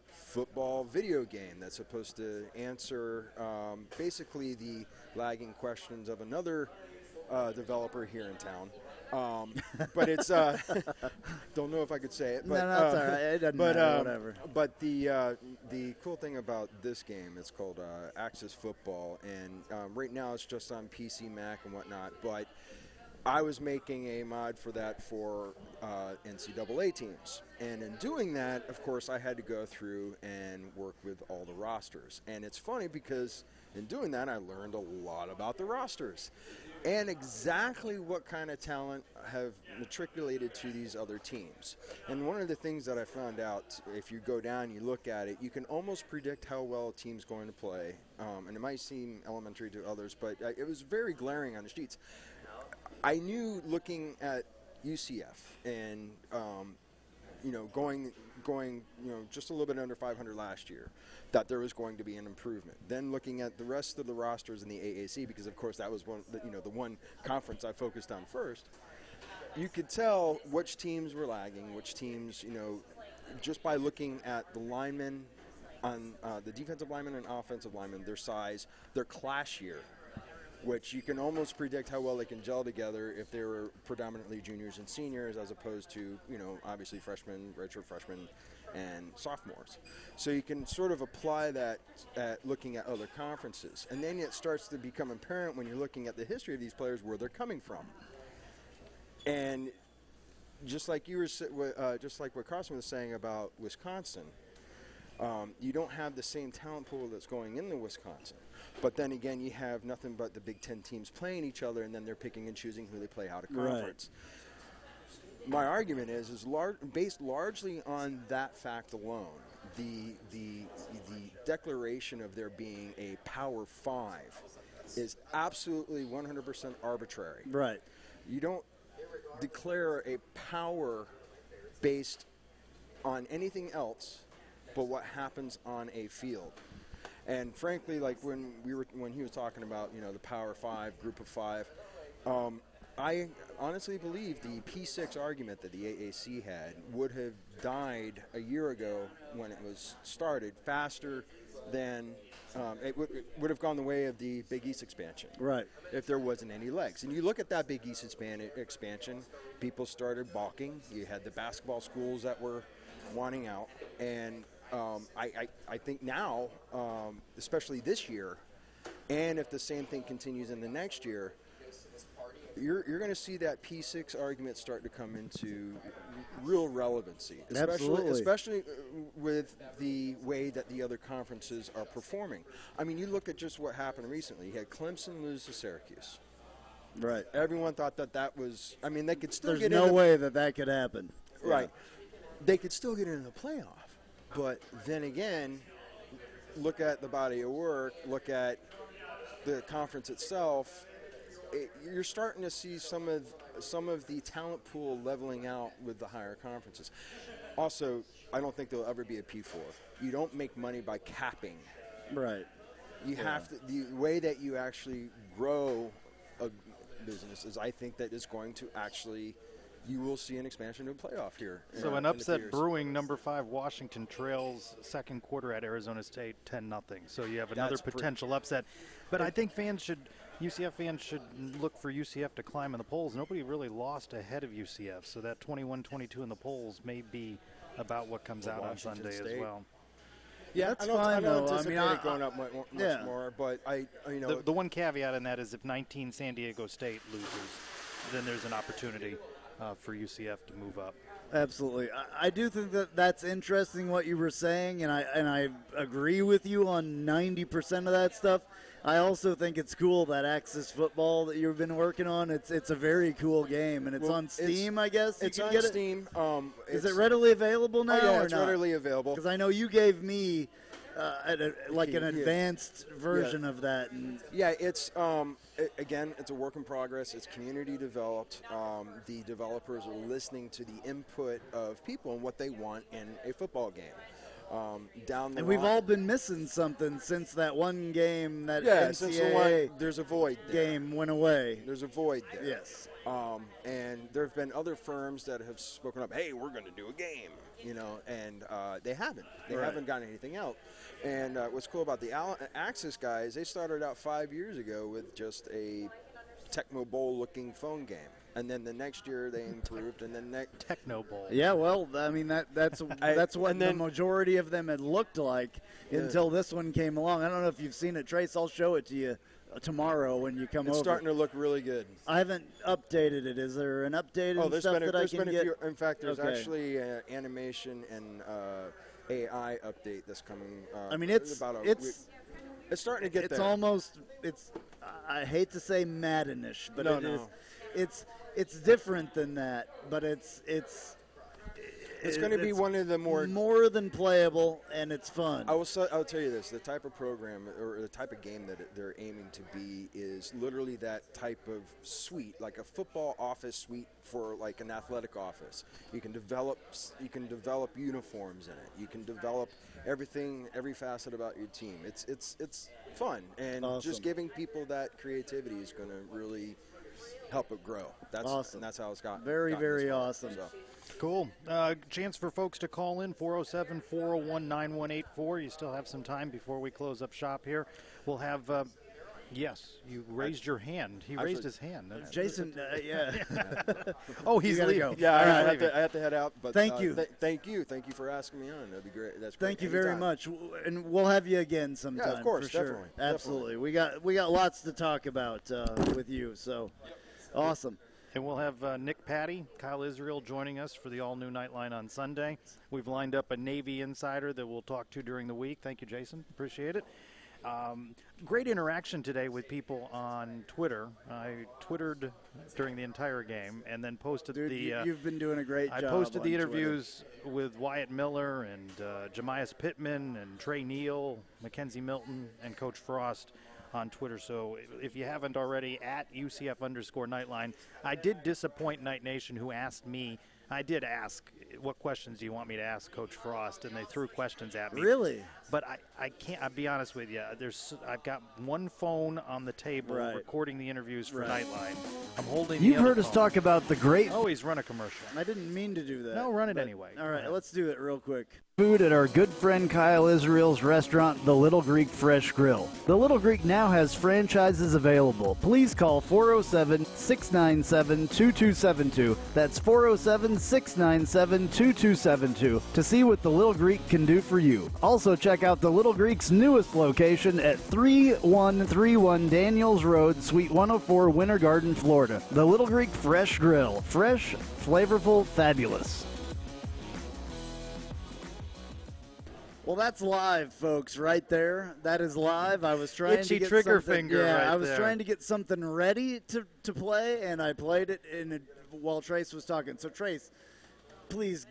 football video game that's supposed to answer basically the lagging questions of another developer here in town. But it's don't know if I could say it. But, no, that's all right. It doesn't matter. Whatever. But the cool thing about this game, it's called Axis Football, and right now it's just on PC, Mac, and whatnot. But I was making a mod for that for NCAA teams, and in doing that, of course, I had to go through and work with all the rosters. And it's funny because in doing that, I learned a lot about the rosters and exactly what kind of talent have matriculated to these other teams. And one of the things that I found out, if you go down, you look at it, you can almost predict how well a team's going to play. And it might seem elementary to others, but it was very glaring on the sheets. I knew looking at UCF and going just a little bit under 500 last year, that there was going to be an improvement. Then looking at the rest of the rosters in the AAC, because of course that was the one conference I focused on first, you could tell which teams were lagging, which teams, just by looking at the linemen, on the defensive linemen and offensive linemen, their size, their class year, which you can almost predict how well they can gel together if they were predominantly juniors and seniors as opposed to, obviously freshmen, redshirt freshmen, and sophomores. So you can sort of apply that at looking at other conferences. And then it starts to become apparent when you're looking at the history of these players where they're coming from. And just like just like what Carson was saying about Wisconsin, you don't have the same talent pool that's going into Wisconsin. But then again, you have nothing but the Big Ten teams playing each other, and then they're picking and choosing who they play out of conference. Right. My argument is based largely on that fact alone. The declaration of there being a Power 5 is absolutely 100% arbitrary. Right. You don't declare a power based on anything else but what happens on a field. And frankly, like when he was talking about the Power 5, Group of 5, I honestly believe the P6 argument that the AAC had would have died a year ago when it was started faster than it would have gone the way of the Big East expansion. Right. If there wasn't any legs. And you look at that Big East expansion, people started balking. You had the basketball schools that were wanting out. And I think now, especially this year, and if the same thing continues in the next year, you're going to see that P6 argument start to come into real relevancy, especially with the way that the other conferences are performing. I mean, you look at just what happened recently. You had Clemson lose to Syracuse. Right. Everyone thought that was. I mean, they could still There's get. no way that could happen. Right. They could still get into the playoff, but then again, look at the body of work. Look at the conference itself. You're starting to see some of the talent pool leveling out with the higher conferences. Also, I don't think there'll ever be a P4. You don't make money by capping. Right. You have to. The way that you actually grow a business is, I think, that is going to actually. You will see an expansion to a playoff here. So an upset brewing. Number 5 Washington trails second quarter at Arizona State 10-0. So you have another potential upset. But I think UCF fans should look for UCF to climb in the polls. Nobody really lost ahead of UCF. So that 21-22 in the polls may be about what comes out Washington on Sunday State. as well. Yeah, that's fine. I don't anticipate it going up much yeah. more. But the one caveat in that is if 19 San Diego State loses, then there's an opportunity for UCF to move up. Absolutely. I do think that's interesting what you were saying, and I agree with you on 90% of that stuff. I also think it's cool that Axis football that you've been working on. It's a very cool game, and it's on Steam, I guess. It's on Steam. Is it readily available now? Oh, yeah, or it's not? readily available. Because I know you gave me an advanced version of that. And yeah, it's again, it's a work in progress. It's community developed. The developers are listening to the input of people and what they want in a football game. And we've all been missing something since that one game that NCAA there's a void there. Game went away. There's a void there. Yes. And there have been other firms that have spoken up, hey, we're going to do a game, and they haven't. They haven't gotten anything out. And what's cool about the Axis guys, they started out 5 years ago with just a Tecmo Bowl-looking phone game. And then the next year they improved, and then Techno Bowl. Yeah, well, I mean that's what the majority of them had looked like until this one came along. I don't know if you've seen it, Trace. I'll show it to you tomorrow when you come over. It's starting to look really good. I haven't updated it. Is there an updated stuff that I can get? In fact, there's actually an animation and AI update that's coming. I mean, it's starting to get there. It's almost. I hate to say Madden-ish, but it's different than that, but it's going to be one of the more than playable, and it's fun. I'll tell you this: the type of program or the type of game that they're aiming to be is literally that type of suite, like a football office suite for like an athletic office. You can develop uniforms in it. You can develop everything, every facet about your team. It's fun, and just giving people that creativity is going to really help it grow. That's awesome. And that's how it's gotten. Very, very awesome. So. Cool. Chance for folks to call in, 407-401-9184. You still have some time before we close up shop here. We'll have, yes, you raised your hand. He raised his hand. Jason, yeah. Oh, he's leaving. Yeah, I have to head out. But thank you. Thank you for asking me on. That'd be great. That's great. Thank you very much. And we'll have you again sometime. Yeah, of course, for sure. definitely. Absolutely. We got lots to talk about with you, so awesome. And we'll have Nick Patty, Kyle Israel joining us for the all-new Knightline on Sunday. We've lined up a Navy insider that we'll talk to during the week. Thank you, Jason. Appreciate it. Great interaction today with people on Twitter. I Twittered during the entire game and then posted you've been doing a great job. I posted the on interviews with Wyatt Miller and Jemias Pittman and Trey Neal, Mackenzie Milton, and Coach Frost on Twitter. So if you haven't already, at UCF_Knightline. I did disappoint Night Nation, who asked me. I did ask, what questions do you want me to ask Coach Frost? And they threw questions at me. Really? But I can't. I'll be honest with you. I've got one phone on the table recording the interviews for Knightline. I'm holding. You've the other heard us phone. talk about the great. Always run a commercial. I didn't mean to do that. No, run it anyway. All right, let's do it real quick. Food at our good friend Kyle Israel's restaurant, The Little Greek Fresh Grill. The Little Greek now has franchises available. Please call 407-697-2272. That's 407-697-2272 to see what The Little Greek can do for you. Also check check out the Little Greek's newest location at 3131 Daniels Road, Suite 104, Winter Garden, Florida. The Little Greek Fresh Grill. Fresh, flavorful, fabulous. Well, that's live, folks, right there. That is live. I was trying Itchy to get trigger something, finger yeah, right I was there. trying to get something ready to play, and I played it while Trace was talking. So, Trace, please.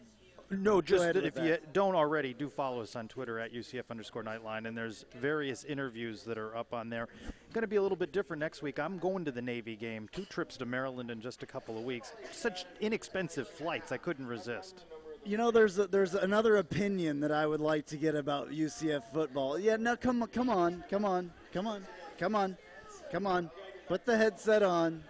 No, just ahead with if you don't already, do follow us on Twitter at UCF_Knightline, and there's various interviews that are up on there. Going to be a little bit different next week. I'm going to the Navy game, 2 trips to Maryland in just a couple of weeks. Such inexpensive flights, I couldn't resist. You know, there's another opinion that I would like to get about UCF football. Yeah, no, come on. Put the headset on.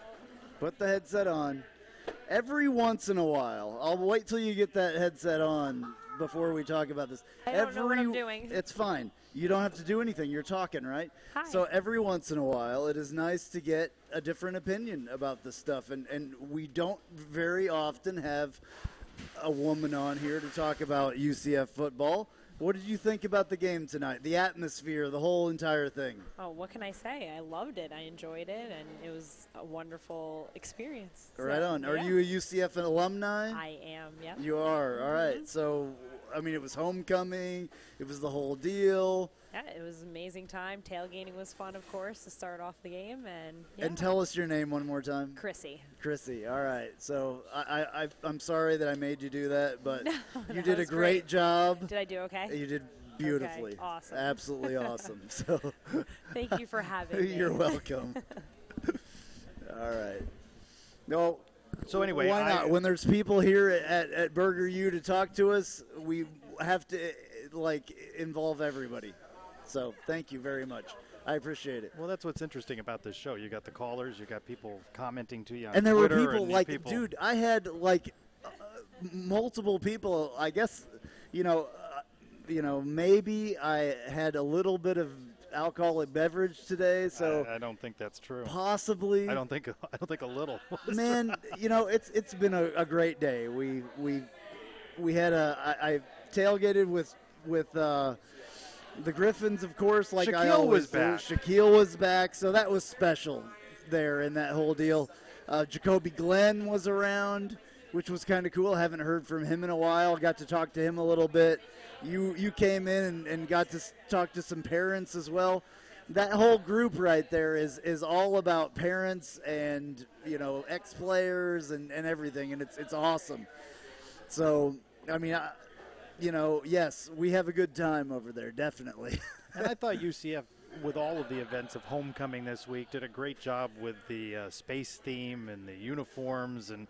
Every once in a while, I'll wait till you get that headset on before we talk about this. I don't know what I'm doing. It's fine. You don't have to do anything. You're talking, right? Hi. So every once in a while, it is nice to get a different opinion about this stuff. And we don't very often have a woman on here to talk about UCF football. What did you think about the game tonight? The atmosphere, the whole entire thing. Oh, what can I say? I loved it. I enjoyed it, and it was a wonderful experience. Right on. Are yeah. you a UCF alumni? I am, yep. You are. All right. So, I mean, it was homecoming. It was the whole deal. Yeah, it was an amazing time. Tailgating was fun, of course, to start off the game. And And tell us your name one more time. Chrissy. Chrissy. All right. So I'm sorry that I made you do that, but No, you that did a was great job. Did I do okay? You did beautifully. Okay, awesome. Absolutely awesome. So Thank you for having me. You're welcome. All right. No. So anyway, why not? When there's people here at Burger U to talk to us, we have to involve everybody. So thank you very much. I appreciate it. Well, that's what's interesting about this show. You got the callers, you got people commenting to you on And there Twitter, were people and dude, I had multiple people. I guess, maybe I had a little bit of alcoholic beverage today, so I don't think that's true. Possibly. I don't think a little. Man, it's been a great day. We had I tailgated with the Griffins, of course, like I Shaquille always was back. do. Shaquille was back, so that was special there in that whole deal. Jacoby Glenn was around, which was kind of cool. I haven't heard from him in a while. Got to talk to him a little bit. You came in and got to talk to some parents as well. That whole group right there is all about parents and ex-players and everything, and it's awesome. So, I mean, yes, we have a good time over there, definitely. And I thought UCF, with all of the events of homecoming this week, did a great job with the space theme and the uniforms and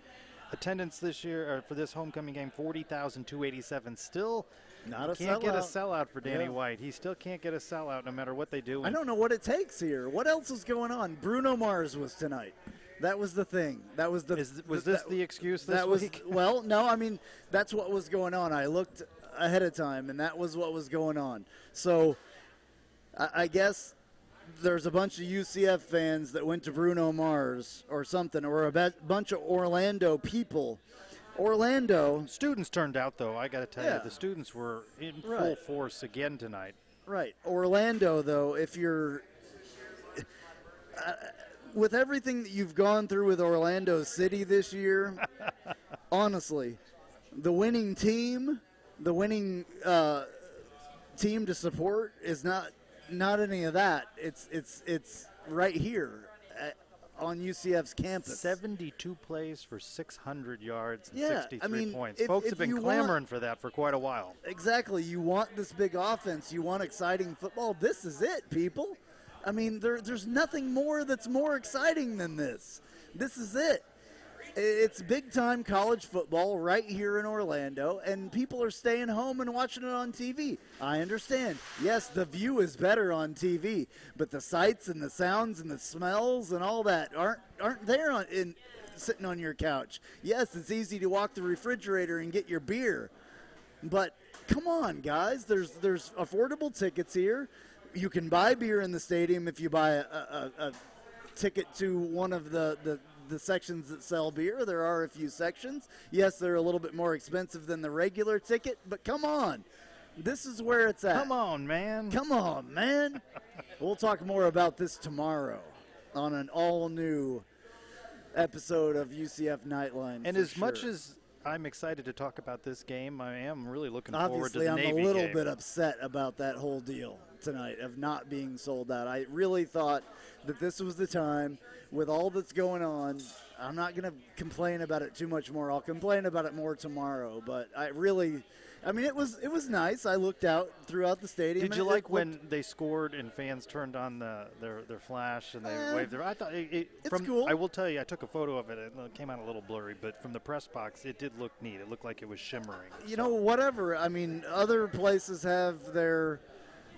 attendance this year for this homecoming game. 40,287. Still not a can't sellout. Get a sellout for Danny Yeah. White. He still can't get a sellout no matter what they do. I don't know what it takes here. What else is going on? Bruno Mars was tonight. That was the thing. That was the. Was this the excuse this that was, week? Well, no. I mean, that's what was going on. I looked ahead of time, and that was what was going on. So, I guess there's a bunch of UCF fans that went to Bruno Mars or something, or a bunch of Orlando people. Orlando students turned out, though. I got to tell Yeah. you, the students were in full Right. force again tonight. Right. Orlando, though, if you're with everything that you've gone through with Orlando City this year, honestly, the winning team to support is not any of that. It's right here on UCF's campus. 72 plays for 600 yards and Yeah, 63 I mean, points. if- Folks if have been you clamoring for that for quite a while. Exactly. You want this big offense. You want exciting football. This is it, people. I mean, there's nothing more that's more exciting than this. This is it. It's big-time college football right here in Orlando, and people are staying home and watching it on TV. I understand. Yes, the view is better on TV, but the sights and the sounds and the smells and all that aren't there sitting on your couch. Yes, it's easy to walk the refrigerator and get your beer, but come on, guys. There's affordable tickets here. You can buy beer in the stadium if you buy a ticket to one of the sections that sell beer. There are a few sections. Yes, they're a little bit more expensive than the regular ticket, but come on. This is where it's at. Come on, man. Come on, man. We'll talk more about this tomorrow on an all-new episode of UCF Nightline. And as much as I'm excited to talk about this game, I am really looking forward to the Obviously, Navy I'm a little game. bit upset about that whole deal tonight of not being sold out. I really thought that this was the time with all that's going on. I'm not going to complain about it too much more. I'll complain about it more tomorrow. But it was nice. I looked out throughout the stadium. Did you like when they scored and fans turned on their flash and they waved their? I thought it's cool. I will tell you, I took a photo of it. It came out a little blurry, but from the press box, it did look neat. It looked like it was shimmering. You know, whatever. I mean, other places have their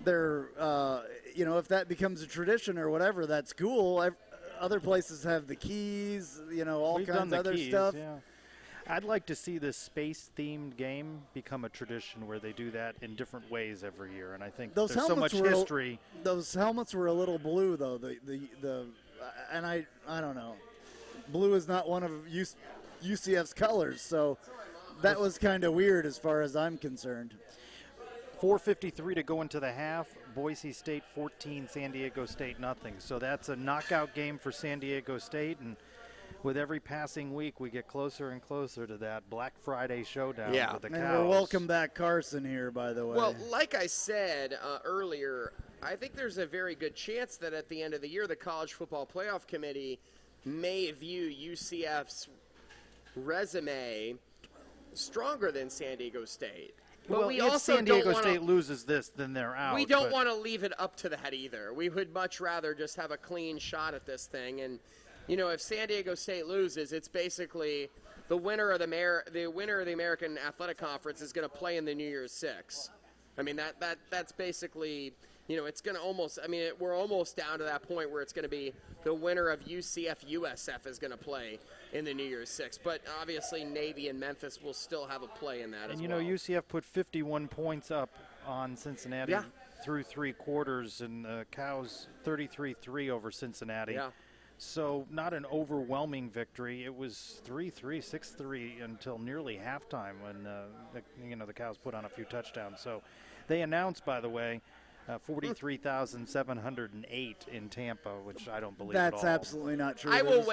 if that becomes a tradition or whatever, that's cool. Other places have the keys, all We've kinds done the of other keys, stuff. Yeah. I'd like to see this space-themed game become a tradition where they do that in different ways every year, and I think there's so much history. Those helmets were a little blue, though. And I don't know. Blue is not one of UCF's colors, so that was kind of weird as far as I'm concerned. 4:53 to go into the half. Boise State 14, San Diego State nothing. So that's a knockout game for San Diego State, and with every passing week, we get closer and closer to that Black Friday showdown with the Cows. And we're welcome back Carson here, by the way. Well, like I said earlier, I think there's a very good chance that at the end of the year, the College Football Playoff Committee may view UCF's resume stronger than San Diego State. But well, if San Diego State loses this, then they're out. We don't want to leave it up to that either. We would much rather just have a clean shot at this thing. And, if San Diego State loses, it's basically the winner of the American Athletic Conference is going to play in the New Year's Six. I mean, that's basically, it's going to almost, we're almost down to that point where it's going to be the winner of UCF-USF is going to play in the New Year's Six. But obviously Navy and Memphis will still have a play in that as well. And, UCF put 51 points up on Cincinnati through three quarters, and the Cows 33-3 over Cincinnati. Yeah. So not an overwhelming victory. It was 3-3, 6-3 until nearly halftime when the Cows put on a few touchdowns. So they announced, by the way, 43,708 in Tampa, which I don't believe at all. That's absolutely not true. I will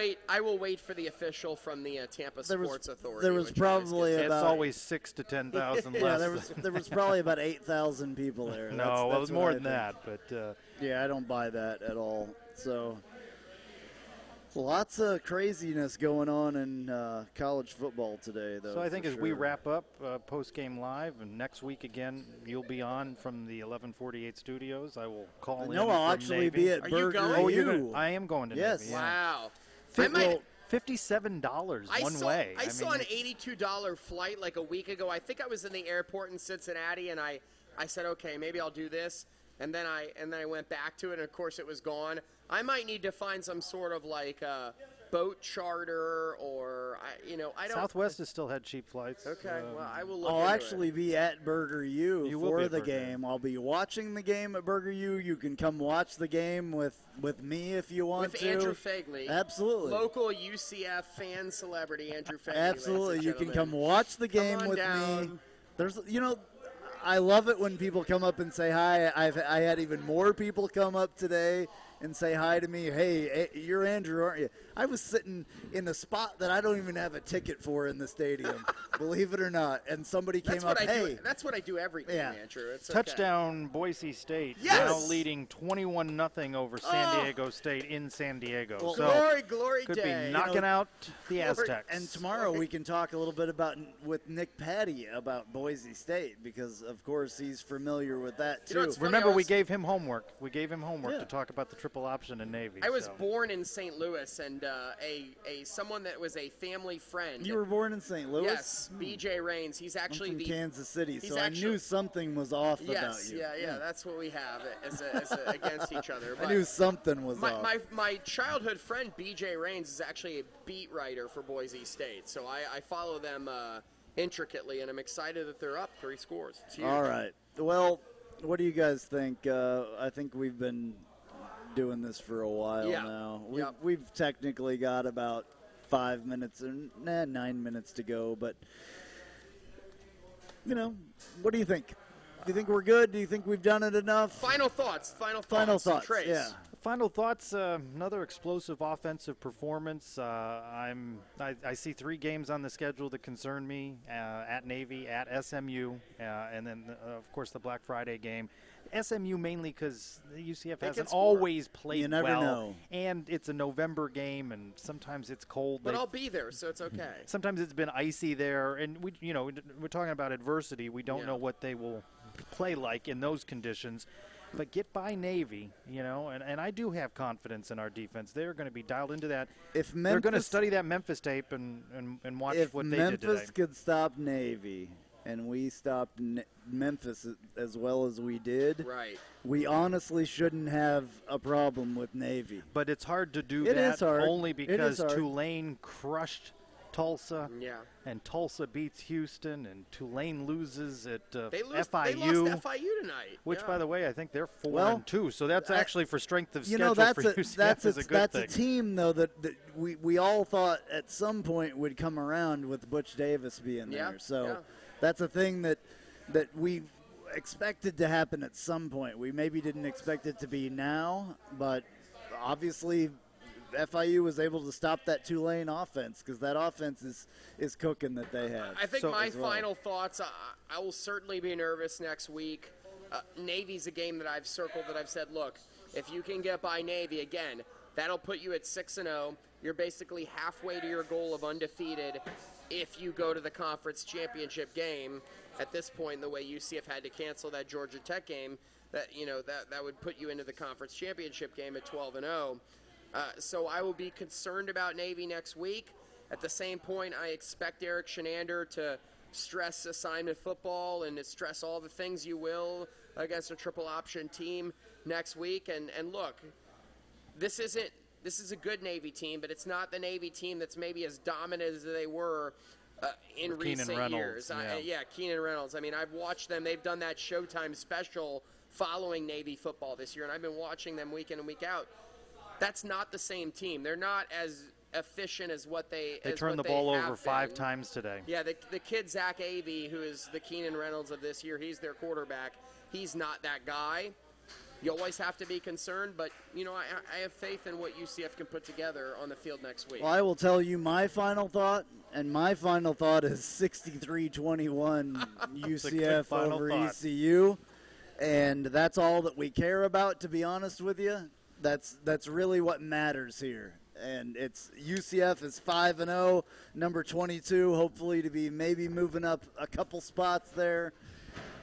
wait for the official from the Tampa Sports Authority. There was probably it's about always 6,000 to 10,000 less. Yeah, there was probably about 8,000 people there. No, it was more than that, but yeah, I don't buy that at all. So lots of craziness going on in college football today, though. So I think as we wrap up post-game live, and next week again, you'll be on from the 1148 studios. I will call in. No, I'll actually be at Burger U. I am going to Yes. Navy. Wow. $57 one way. I saw an $82 flight like a week ago. I think I was in the airport in Cincinnati, and I said, okay, maybe I'll do this. And then I went back to it, and of course it was gone. I might need to find some sort of like boat charter, or I don't. Southwest has still had cheap flights. Okay, well I will look. I'll actually be at Burger U for the Burger game. I'll be watching the game at Burger U. You can come watch the game with me if you want with to. Andrew Phegley, absolutely. Local UCF fan celebrity Andrew Phegley. Absolutely, you can come watch the game with me. There's, I love it when people come up and say hi. I had even more people come up today and say hi to me. Hey, you're Andrew, aren't you? I was sitting in the spot that I don't even have a ticket for in the stadium, believe it or not. And somebody came up, hey. That's what I do every game, Andrew. It's touchdown okay. Boise State, yes! now leading 21-0 over San Diego State in San Diego. Well, so glory could day. be knocking out the Aztecs. And tomorrow we can talk a little bit with Nick Patty about Boise State, because, of course, he's familiar with that, too. Remember, we gave him homework. We gave him homework to talk about the triple option in Navy. I was born in St. Louis, and someone that was a family friend. You were born in St. Louis? Yes, B.J. Raines. He's actually I'm from Kansas City, so I knew something was off about you. Yeah, that's what we have against each other. But I knew something was off. My childhood friend B.J. Raines is actually a beat writer for Boise State, so I follow them intricately, and I'm excited that they're up 3 scores. It's huge. All right. Well, what do you guys think? I think we've been doing this for a while now. We've technically got about 5 minutes, 9 minutes to go, but what do you think? think we're good? Do you think we've done it enough? Final thoughts. Final thoughts. Trace. Yeah. Final thoughts, another explosive offensive performance. I see 3 games on the schedule that concern me, at Navy, at SMU, and then, of course, the Black Friday game. SMU mainly because UCF hasn't always played you never well. know. And it's a November game, and sometimes it's cold. But I'll be there, so it's okay. Sometimes it's been icy there, and we're talking about adversity. We don't know what they will play like in those conditions. But get by Navy, and I do have confidence in our defense. They're going to be dialed into that. They're going to study that Memphis tape and watch what they did today. If Memphis could stop Navy and we stopped Memphis as well as we did, right, we honestly shouldn't have a problem with Navy. But it's hard to do that only because Tulane crushed Tulsa, and Tulsa beats Houston, and Tulane loses at FIU. They lost FIU tonight. Which, by the way, I think they're 4-2. So that's actually for strength of schedule for UCF that's is a good that's thing. a team, though, that we all thought at some point would come around with Butch Davis being there. So that's a thing that we expected to happen at some point. We maybe didn't expect it to be now, but obviously FIU was able to stop that Tulane offense because that offense is cooking that they have. I think my final thoughts, I will certainly be nervous next week. Navy's a game that I've circled that I've said, look, if you can get by Navy, again, that'll put you at 6-0. You're basically halfway to your goal of undefeated if you go to the conference championship game. At this point, the way UCF had to cancel that Georgia Tech game, that would put you into the conference championship game at 12-0. So I will be concerned about Navy next week. At the same point, I expect Eric Shenander to stress assignment football and to stress all the things you will against a triple option team next week. And look, this is a good Navy team, but it's not the Navy team that's maybe as dominant as they were in recent years. Keenan Reynolds. I mean, I've watched them. They've done that Showtime special following Navy football this year, and I've been watching them week in and week out. That's not the same team. They're not as efficient as what they turned the ball over 5 times today. Yeah, the kid Zach Avey, who is the Keenan Reynolds of this year, he's their quarterback. He's not that guy. You always have to be concerned, but, I have faith in what UCF can put together on the field next week. Well, I will tell you my final thought, and my final thought is 63-21 UCF over ECU, and that's all that we care about, to be honest with you. That's really what matters here. And it's UCF is 5-0, number 22, hopefully to be maybe moving up a couple spots there.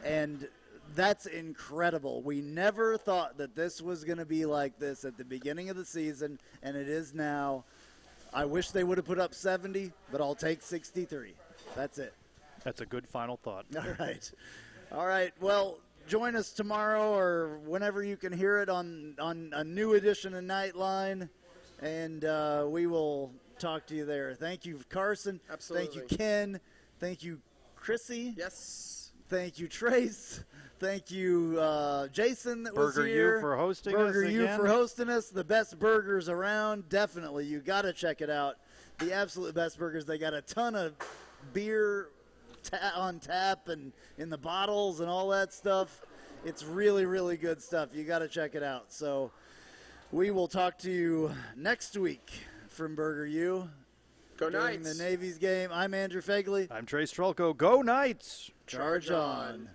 And that's incredible. We never thought that this was going to be like this at the beginning of the season, and it is now. I wish they would have put up 70, but I'll take 63. That's it. That's a good final thought. All right. Well, join us tomorrow or whenever you can hear it on a new edition of Knightline, and we will talk to you there. Thank you, Carson. Absolutely. Thank you, Ken. Thank you, Chrissy. Yes. Thank you, Trace. Thank you, Jason that was here. here. You for hosting us Burger again. You for hosting us. The best burgers around. Definitely. You got to check it out. The absolute best burgers. They got a ton of beer on tap and in the bottles and all that stuff. It's really, really good stuff. You got to check it out. So we will talk to you next week from Burger U. Go during Knights. the Navy's game. I'm Andrew Phegley. I'm Trace Trylko. Go Knights. Charge on.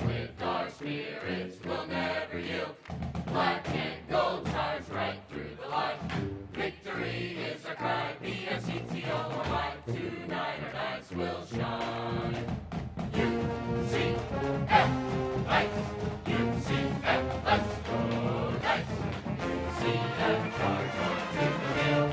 With our spirits we'll never yield. Black and gold charge right through the line. Victory is our cry. B-S-E-T-O-R-Y. Tonight our nights will shine. UCF Knights. UCF, let's go Knights. UCF charge on to the field.